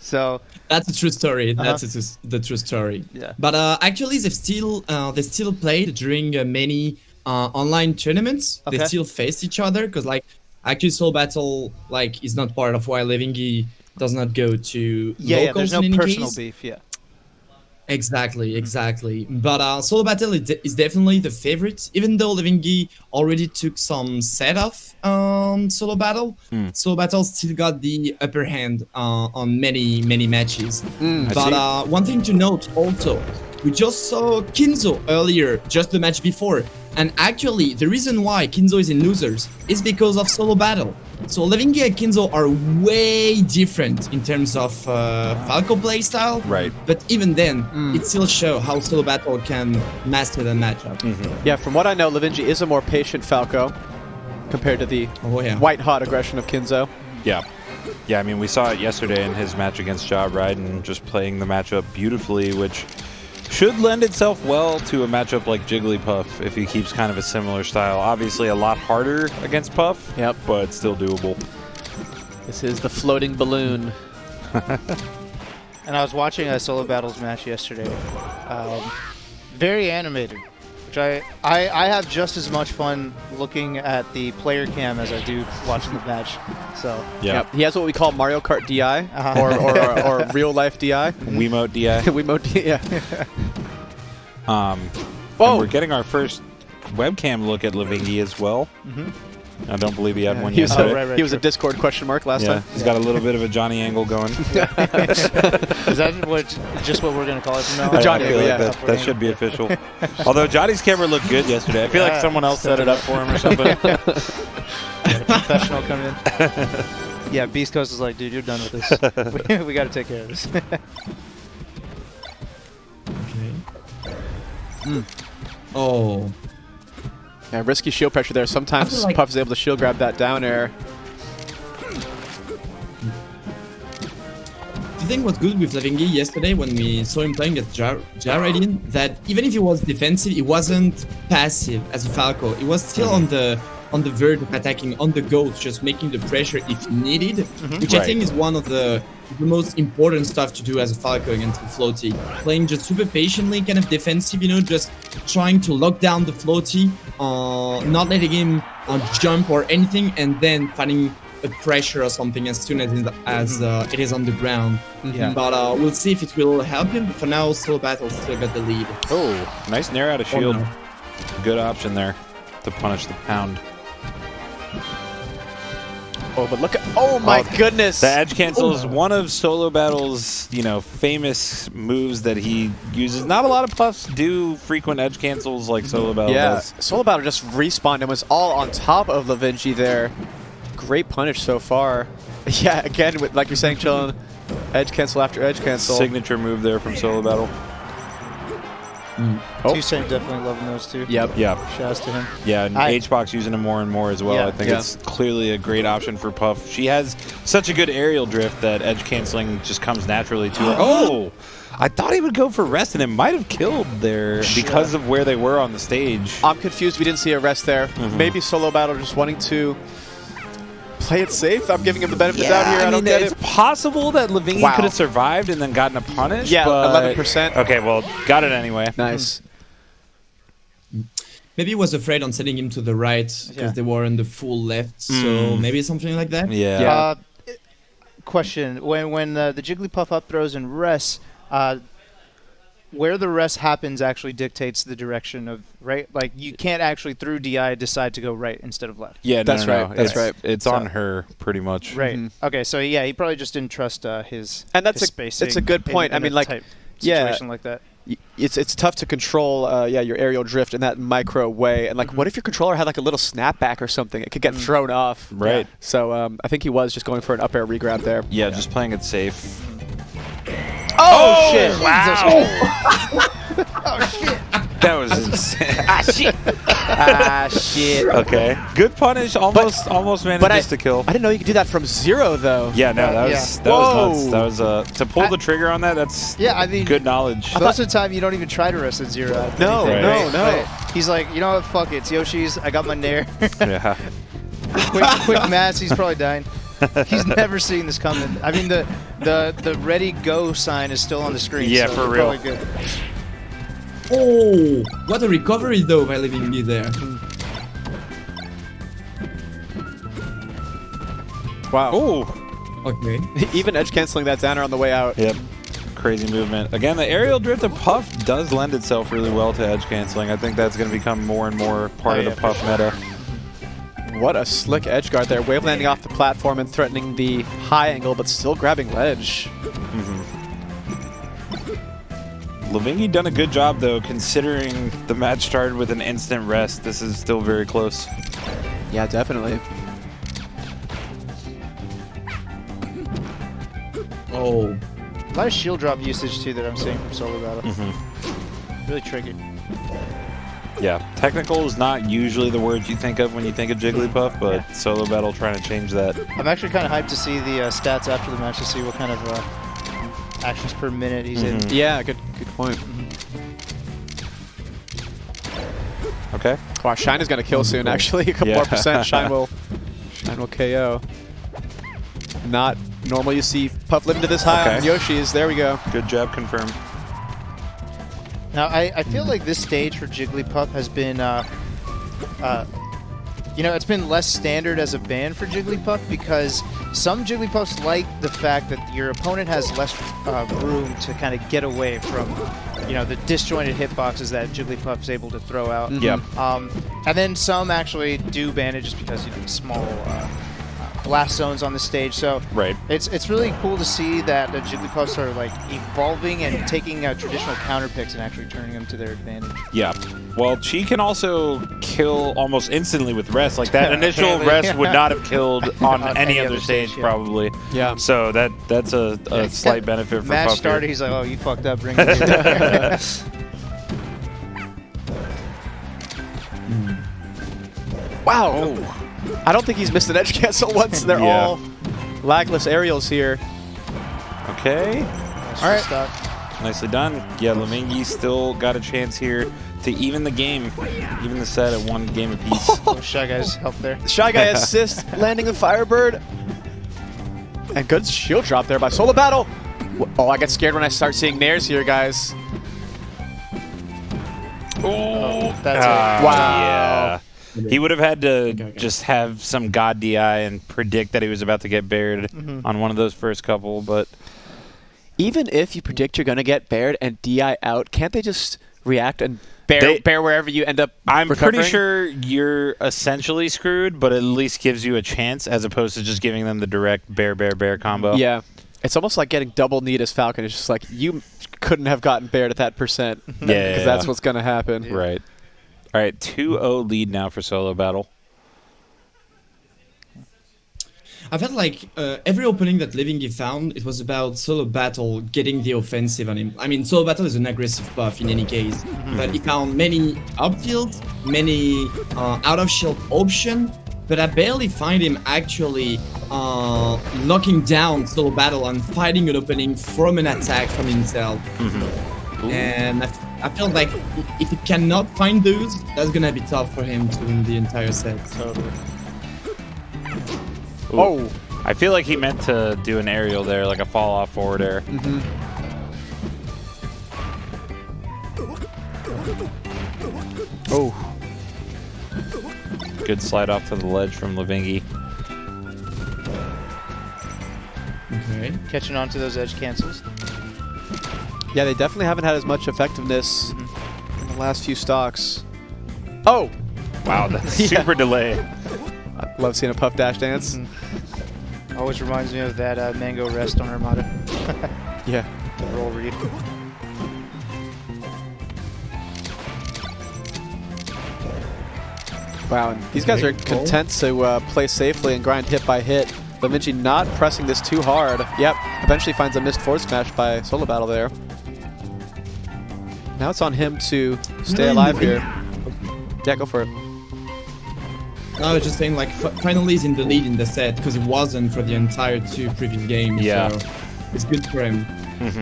So that's a true story. That's the true story. Yeah. But actually, they still played during many online tournaments. Okay. They still faced each other because like actually Solobattle like is not part of why Levingy does not go to locals there's no in any personal case. beef. Yeah. Exactly. But Solobattle is definitely the favorite, even though Levingy already took some set off Solobattle. Solobattle still got the upper hand on many matches. But one thing to note also, we just saw Kinzo earlier, just the match before, and actually the reason why Kinzo is in losers is because of Solobattle. So Levingy and Kinzo are way different in terms of Falco playstyle. Right. But even then, it still shows how Solobattle can master the matchup. Yeah, from what I know, Levingy is a more patient Falco compared to the white-hot aggression of Kinzo. Yeah. Yeah, I mean, we saw it yesterday in his match against Ja Raiden, just playing the matchup beautifully, which should lend itself well to a matchup like Jigglypuff if he keeps kind of a similar style. Obviously a lot harder against Puff, but still doable. This is the floating balloon. And I was watching a Solobattle's match yesterday. Very animated, which I have just as much fun looking at the player cam as I do watching the match. So he has what we call Mario Kart DI or real life DI. Wiimote DI. Wiimote DI. And we're getting our first webcam look at Levingy as well. I don't believe he had one yet. He was a Discord question mark last time. He's got a little bit of a Johnny angle going. Is that just what we're going to call it from now on? Johnny, that should be official. Although Johnny's camera looked good yesterday. I feel like someone else set it up for him or something. Professional coming in. Yeah, Beast Coast is like, dude, you're done with this. we got to take care of this. Oh. Yeah, risky shield pressure there. Sometimes like Puff is able to shield grab that down air. The thing was good with Levingy yesterday when we saw him playing as Ja Raiden, that even if he was defensive, he wasn't passive as a Falco. He was still on the verge of attacking on the go, just making the pressure if needed, which I think is one of the most important stuff to do as a Falco against the floaty. Playing just super patiently, kind of defensive, you know, just trying to lock down the floaty, not letting him jump or anything, and then finding a pressure or something as soon as it is on the ground. But we'll see if it will help him. But for now, Solobattle still got the lead. Oh, nice nair out of shield. Good option there to punish the pound. Oh, but look at... Oh, my goodness! The edge cancel is one of Solobattle's, famous moves that he uses. Not a lot of Puffs do frequent edge cancels like Solobattle does. Solobattle just respawned and was all on top of Levingy there. Great punish so far. Yeah, again, like you're saying, Chillin, edge cancel after edge cancel. Signature move there from Solobattle. Two-Saint definitely loving those two. Yep. Shouts to him. Yeah, and H-Box using him more and more as well. Yeah. I think it's clearly a great option for Puff. She has such a good aerial drift that edge canceling just comes naturally to her. Oh! I thought he would go for rest, and it might have killed there because of where they were on the stage. I'm confused we didn't see a rest there. Maybe Solobattle just wanting to play it safe. I'm giving him the benefit of the doubt here. I don't get it. It's possible that Levingy could have survived and then gotten a punish. Yeah, but 11%. Okay, well, got it anyway. Nice. Maybe he was afraid on sending him to the right because they were on the full left. So maybe something like that. Yeah. Question: When the Jigglypuff up throws and rests, where the rest happens actually dictates the direction of right. Like you can't actually through DI decide to go right instead of left. Yeah, that's right. That's right. It's on her pretty much. Right. Okay. So yeah, he probably just didn't trust his. And that's his spacing. It's a good point. In I mean, a like type situation like that. It's tough to control your aerial drift in that micro way. And like, what if your controller had like a little snapback or something? It could get thrown off. Right. So I think he was just going for an up air regrab there. Yeah, just playing it safe. Oh shit! Wow! Oh shit! That was insane. Shit. Okay. Good punish. Almost managed to kill. I didn't know you could do that from zero though. Yeah, no, that was nuts. That was to pull the trigger on that. That's good knowledge. Most of the time, you don't even try to rest at zero. No. He's like, you know what? Fuck it. It's Yoshi's. I got my nair. Yeah. quick mass. He's probably dying. He's never seen this coming. I mean, the ready go sign is still on the screen. Yeah, so for we're real. probably good. Oh, what a recovery though by Levingy there. Wow. Oh, Okay. Even edge canceling that downer on the way out. yep. Crazy movement. Again, the aerial drift of Puff does lend itself really well to edge canceling. I think that's going to become more and more part of the Puff meta. What a slick edge guard there. Wave landing off the platform and threatening the high angle, but still grabbing ledge. Levingy done a good job, though, considering the match started with an instant rest. This is still very close. Yeah, definitely. Oh. A lot of shield drop usage too that I'm seeing from Solobattle. Really tricky. Yeah, technical is not usually the word you think of when you think of Jigglypuff, but Solobattle trying to change that. I'm actually kind of hyped to see the stats after the match to see what kind of actions per minute he's in. Yeah, good point. Okay. Wow, Shine is going to kill soon, actually. A couple more percent. Shine will KO. Not normal you see Puff living to this high on Yoshi's. There we go. Good job, confirmed. Now, I feel like this stage for Jigglypuff has been, you know, it's been less standard as a ban for Jigglypuff because some Jigglypuffs like the fact that your opponent has less room to kind of get away from, you know, the disjointed hitboxes that Jigglypuff is able to throw out. Yep. And then some actually do ban it just because, you know, small blast zones on the stage. So it's really cool to see that the Jigglypuffs are like evolving and taking traditional counterpicks and actually turning them to their advantage. Yeah. Well, she can also kill almost instantly with rest. Like that initial rest would not have killed on any other stage probably. Yeah. So that's a slight benefit for Match Puff started, here. he's like, oh, you fucked up, bring it in. Wow. Oh. I don't think he's missed an edge cancel once. They're all lagless aerials here. Okay. All right. Nicely done. Yeah, Levingy still got a chance here to even the game, even the set at one game apiece. Oh, Shy Guy's help there. Shy Guy assist, landing the Firebird. And good shield drop there by Solobattle. Oh, I get scared when I start seeing nairs here, guys. Oh, that's it. Wow. Yeah. He would have had to just have some god DI and predict that he was about to get buried on one of those first couple, but... Even if you predict you're going to get buried and DI out, can't they just react and bear wherever you end up I'm recovering? pretty sure you're essentially screwed, but at least gives you a chance as opposed to just giving them the direct bear combo. Yeah. It's almost like getting double need as Falcon. It's just like, you couldn't have gotten bared at that percent. Because that's what's going to happen. Yeah. Right. All right, 2-0 lead now for Solobattle. I felt like every opening that Levingy found, it was about Solobattle getting the offensive on him. I mean, Solobattle is an aggressive buff in any case, but he found many up tilts, many out of shield option, but I barely find him actually knocking down Solobattle and fighting an opening from an attack from himself. And I feel like if he cannot find those, that's gonna be tough for him to win the entire set. Totally. Ooh. Oh. I feel like he meant to do an aerial there, like a fall off forward air. Oh. Good slide off to the ledge from Levingy. Okay. Catching on to those edge cancels. Yeah, they definitely haven't had as much effectiveness in the last few stocks. Oh! Wow, that's super delay. I love seeing a Puff dash dance. Always reminds me of that Mango Rest on Armada. Yeah. The roll read. Wow, and these guys are content to play safely and grind hit by hit. Levingy not pressing this too hard. Yep, eventually finds a missed forward smash by Solobattle there. Now it's on him to stay alive here. Yeah, go for it. I was just saying, like, finally he's in the lead in the set because it wasn't for the entire two previous games. Yeah. So it's good for him.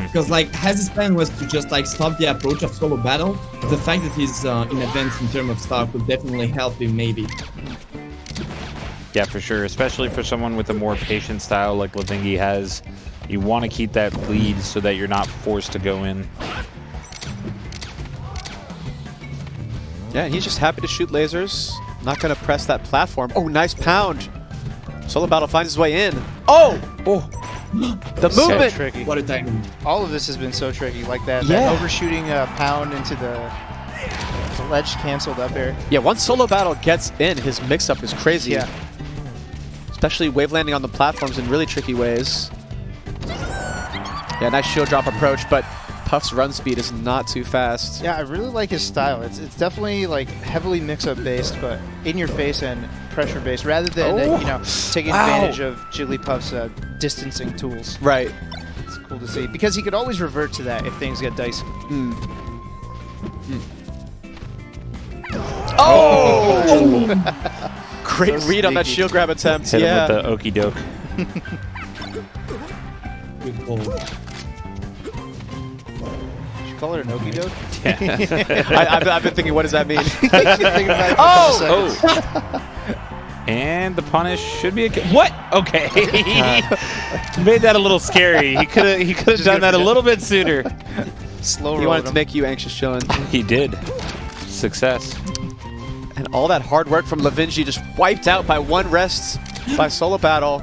Because, like, his plan was to just, like, stop the approach of Solobattle. The fact that he's in advance in terms of stuff will definitely help him, maybe. Yeah, for sure. Especially for someone with a more patient style like Levingy has. You want to keep that lead so that you're not forced to go in. Yeah, he's just happy to shoot lasers. Not going to press that platform. Oh, nice pound. Solobattle finds his way in. Oh! Oh! The So movement! tricky. What a timing. All of this has been so tricky, like that, Yeah. that overshooting pound into the ledge canceled up air. Yeah, once Solobattle gets in, his mix-up is crazy. Yeah. Especially wave landing on the platforms in really tricky ways. Yeah, nice shield drop approach, but Puff's run speed is not too fast. Yeah, I really like his style. It's definitely like heavily mix-up based, but in your face and pressure based, rather than taking advantage of Jigglypuff's distancing tools. Right. It's cool to see because he could always revert to that if things get dicey. Oh! Great So read on that sneaky. shield grab attempt. Hit yeah. him with the okie doke. Good ball. Should you call it an okie doke? I've been thinking, what does that mean? Oh! And the punish should be a what? Okay. Made that a little scary. He could have done that a little bit sooner. Slow He roll wanted to make you anxious, chillin'. He did. Success. And all that hard work from Levingy just wiped out by one rest by Solobattle.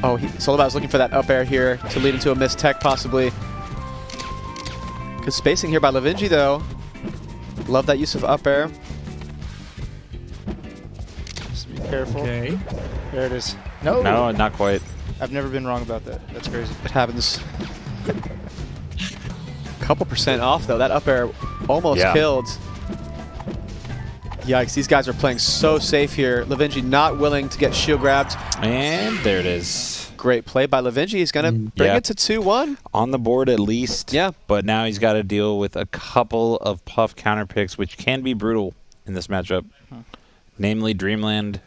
Oh, Solobattle's looking for that up air here to lead into a missed tech, possibly. Good spacing here by Levingy, though. Love that use of up air. Just be careful. Okay. There it is. No. No, not quite. I've never been wrong about that. That's crazy. It happens. Couple percent off, though. That up air almost killed. Yikes, these guys are playing so safe here. Levingy not willing to get shield grabbed. And there it is. Great play by Levingy. He's going to bring Yeah. it to 2-1. On the board at least. Yeah. But now he's got to deal with a couple of Puff counter picks, which can be brutal in this matchup. Namely Dreamland.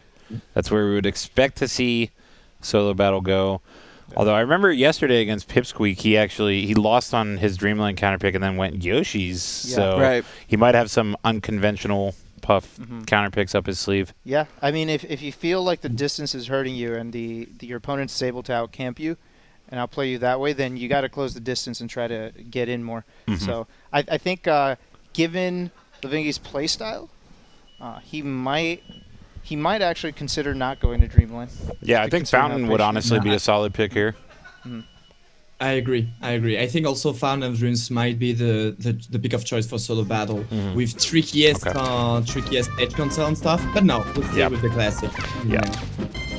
That's where we would expect to see Solobattle go. Although I remember yesterday against Pipsqueak, he lost on his Dreamland counter pick and then went Yoshi's. Yeah. So Right. he might have some unconventional Puff counter picks up his sleeve. Yeah, I mean, if you feel like the distance is hurting you and your opponent's is able to outcamp you and outplay you that way, then you got to close the distance and try to get in more. So I think given Levingy's play style, he might actually consider not going to Dreamland. Yeah, I think considering how Fountain would patient- honestly be a solid pick here. I agree. I think also Fountain of Dreams might be the pick of choice for Solobattle with trickiest edge console and stuff. But no, we'll stay with the classic. Yeah.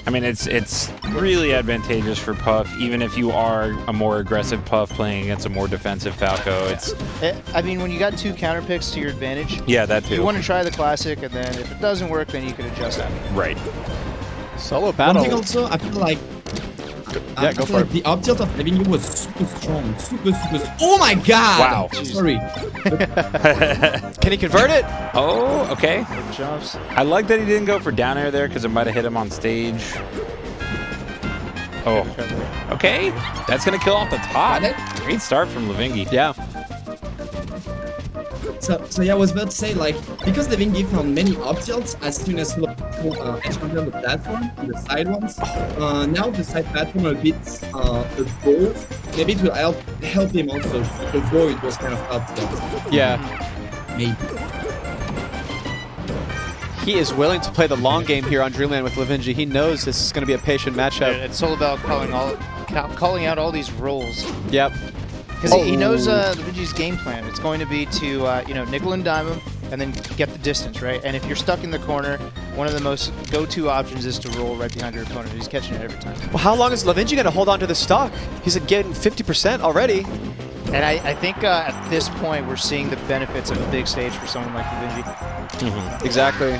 I mean, it's really advantageous for Puff, even if you are a more aggressive Puff playing against a more defensive Falco. I mean, when you got two counter picks to your advantage, Yeah, that too. you want to try the classic, and then if it doesn't work, then you can adjust that. Right. One thing Solobattle. also, I feel like Yeah, go for it. the up tilt of Levingy was super strong, super. Oh my god! Wow. Sorry. Can he convert it? Oh, okay. Good jumps. I like that he didn't go for down air there because it might have hit him on stage. Oh, okay. That's going to kill off the top. Great start from Levingy. Yeah. So yeah, I was about to say, like, because Levingy found many up tilts as soon as he edge on the platform, the side ones. Now the side platform are a bit above. Maybe it will help him also avoid those kind of up tilts. Yeah. Maybe. He is willing to play the long game here on Dreamland with Levingy. He knows this is going to be a patient matchup. And Solobattle calling out all these rolls. Yep. Because he knows Levingy's game plan. It's going to be to nickel and dime him and then get the distance, right? And if you're stuck in the corner, one of the most go-to options is to roll right behind your opponent. He's catching it every time. Well, how long is Levingy going to hold on to the stock? He's getting 50% already. And I think at this point we're seeing the benefits of a big stage for someone like Levingy. Exactly.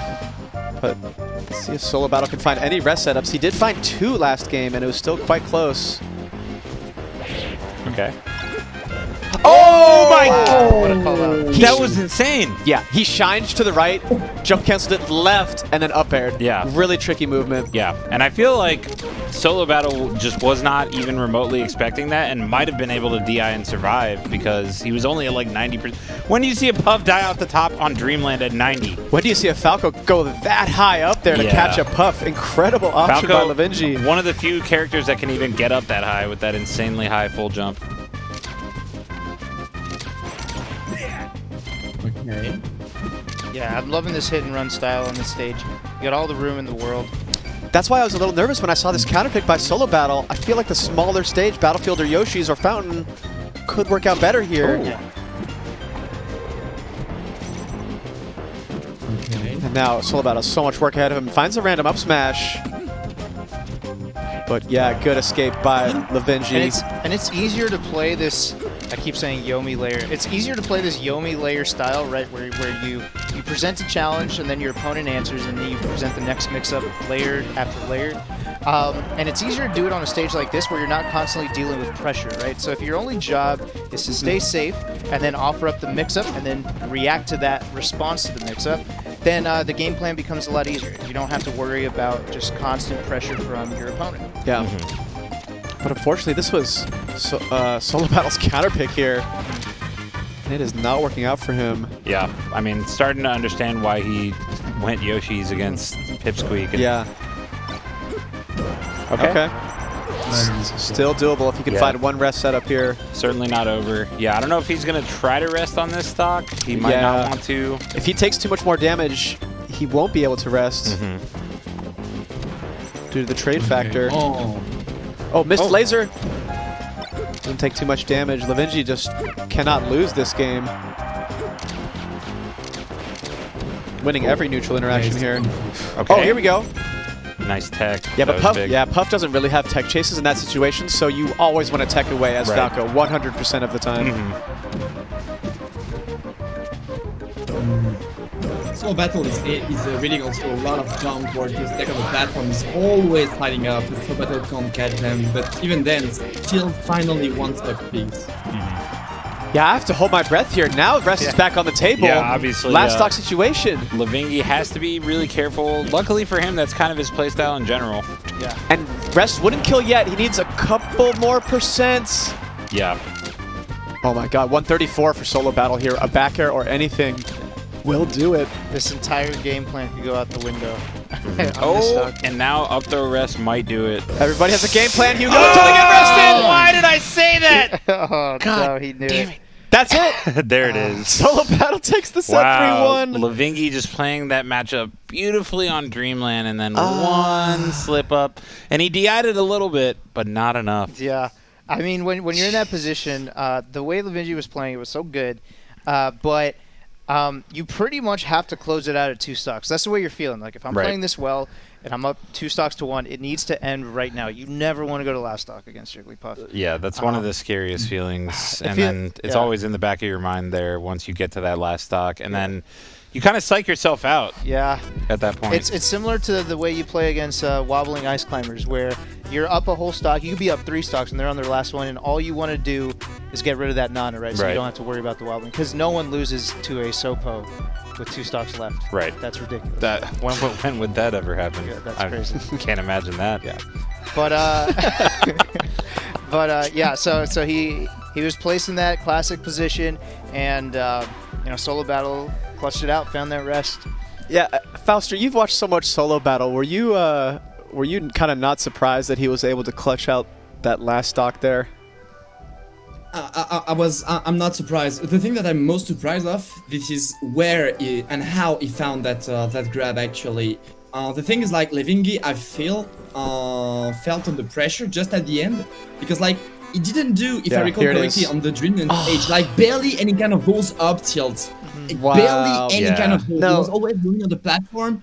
But let's see if Solobattle can find any rest setups. He did find 2 last game, and it was still quite close. Okay. Oh my Wow, what a call out. That was insane. Yeah, he shined to the right, jump canceled it left, and then up aired. Yeah. Really tricky movement. Yeah, and I feel like Solobattle just was not even remotely expecting that and might have been able to DI and survive because he was only at like 90%. When do you see a Puff die off the top on Dreamland at 90? When do you see a Falco go that high up there to Yeah. catch a Puff? Incredible option Falco, by Levingy. one of the few characters that can even get up that high with that insanely high full jump. Okay. Yeah, I'm loving this hit and run style on this stage. You got all the room in the world. That's why I was a little nervous when I saw this counterpick by Solobattle. I feel like the smaller stage, Battlefield or Yoshi's or Fountain, could work out better here. Yeah. Okay. And now Solobattle so much work ahead of him. Finds a random up smash. But yeah, good escape by Levingy. And it's easier to play this. I keep saying Yomi layer. It's easier to play this Yomi layer style, right, where you present a challenge and then your opponent answers, and then you present the next mix-up layer after layer. And it's easier to do it on a stage like this where you're not constantly dealing with pressure, right? So if your only job is to stay safe and then offer up the mix-up and then react to that response to the mix-up, then the game plan becomes a lot easier. You don't have to worry about just constant pressure from your opponent. Yeah. But unfortunately, this was Solobattle's counterpick here. And it is not working out for him. Yeah, I mean, starting to understand why he went Yoshi's against Pipsqueak. Yeah. Okay. Still doable if he can Yeah. find one rest setup here. Certainly not over. Yeah, I don't know if he's going to try to rest on this stock. He might Yeah. not want to. If he takes too much more damage, he won't be able to rest due to the trade factor. Oh, missed laser. Doesn't take too much damage. Levingy just cannot lose this game. Winning every neutral interaction here. Okay. Oh, here we go. Nice tech. Yeah, That but was Puff, big. yeah, Puff doesn't really have tech chases in that situation, so you always want to tech away as Right. Falco 100% of the time. Solobattle is reading also a lot of jump where his deck on the platform is always lighting up. Solobattle can't catch them, but even then, still finally one step piece. Yeah, I have to hold my breath here. Now rest is back on the table. Yeah, obviously, Last stock situation. Levingy has to be really careful. Luckily for him, that's kind of his playstyle in general. Yeah. And rest wouldn't kill yet. He needs a couple more percents. Yeah. Oh my god, 134 for Solobattle here. A back air or anything will do it. This entire game plan could go out the window. on this Oh, stock. and now up throw rest might do it. Everybody has a game plan. Hugo until they get rested. Why did I say that? Oh, no, he knew it. That's it. There it is. Solobattle takes the set Wow. 3-1. Levingy just playing that matchup beautifully on Dreamland, and then one slip up. And he DI'd it a little bit, but not enough. Yeah. I mean, when you're in that position, the way Levingy was playing, it was so good. But you pretty much have to close it out at 2 stocks. That's the way you're feeling. Like, if I'm Right. playing this well and I'm up 2 stocks to 1, it needs to end right now. You never want to go to last stock against Jigglypuff. Yeah, that's one of the scariest feelings. And you- then it's yeah. always in the back of your mind there once you get to that last stock. And then you kind of psych yourself out Yeah. at that point. It's similar to the way you play against wobbling ice climbers, where you're up a whole stock. You could be up 3 stocks, and they're on their last one, and all you want to do is get rid of that nana, right? So Right. you don't have to worry about the wobbling, because no one loses to a Sopo with 2 stocks left. Right. That's ridiculous. that when would that ever happen? Yeah, that's I crazy. can't imagine that. Yeah. But yeah. So he was placed in that classic position, and Solobattle clutched it out, found that rest. Yeah, Fauster, you've watched so much Solobattle. Were you kind of not surprised that he was able to clutch out that last stock there? I'm not surprised. The thing that I'm most surprised of, this is where and how he found that grab actually. The thing is, like, Levingy, I feel felt under pressure just at the end, because like he didn't do, if I recall here it correctly, is. on the Dreamland stage, like barely any kind of those up tilts. Wow. Barely any kind of hold. No. He was always going on the platform,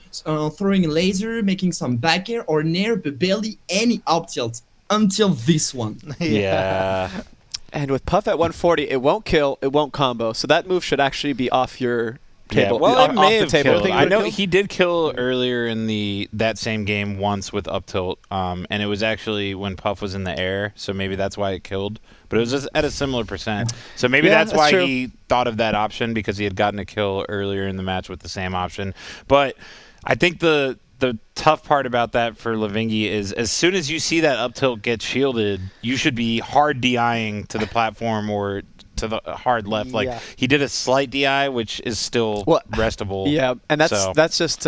throwing a laser, making some back air or nair, but barely any up tilts until this one. Yeah. And with Puff at 140, it won't kill, it won't combo. So that move should actually be off your table. well, off it may the have table. killed. Think it I would've know killed? he did kill earlier in that same game once with up tilt, and it was actually when Puff was in the air, so maybe that's why it killed. But it was just at a similar percent, so maybe Yeah, that's that's why true. he thought of that option, because he had gotten a kill earlier in the match with the same option. But I think the tough part about that for Levingy is as soon as you see that up tilt get shielded, you should be hard DIing to the platform or to the hard left. Like Yeah. he did a slight DI, which is still restable. Yeah, and so. that's just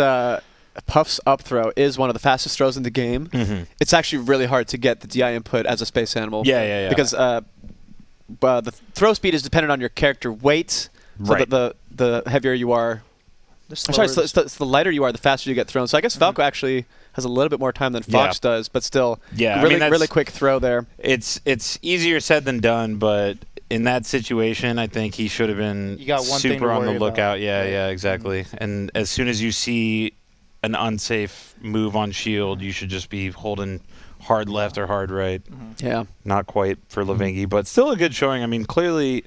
Puff's up throw is one of the fastest throws in the game. Mhm. It's actually really hard to get the DI input as a space animal. Yeah. Because the throw speed is dependent on your character weight. So Right. the heavier you are, The sorry, slower it's the lighter you are, the faster you get thrown. So I guess Falco actually has a little bit more time than Fox does, but still, Yeah, I really, mean, that's- really quick throw there. It's easier said than done, but in that situation, I think he should have been You got one thing super to on the worry lookout. about. Yeah, exactly. And as soon as you see an unsafe move on shield, you should just be holding hard left or hard right. Yeah. Not quite for Levingy, but still a good showing. I mean, clearly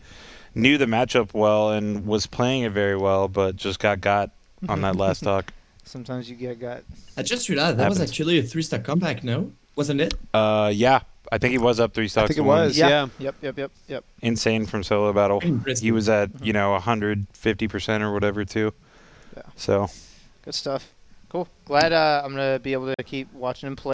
knew the matchup well and was playing it very well, but just got on that last stock. Sometimes you get got. I just realized that was Happens. actually a 3-stock comeback, no? Wasn't it? Yeah, I think he was up 3 stocks. I think it to one. was. Yeah. Yep. Insane from solo battle. Impressive. He was at 150% or whatever too. Yeah. So Good stuff. Cool. Glad I'm gonna be able to keep watching him play.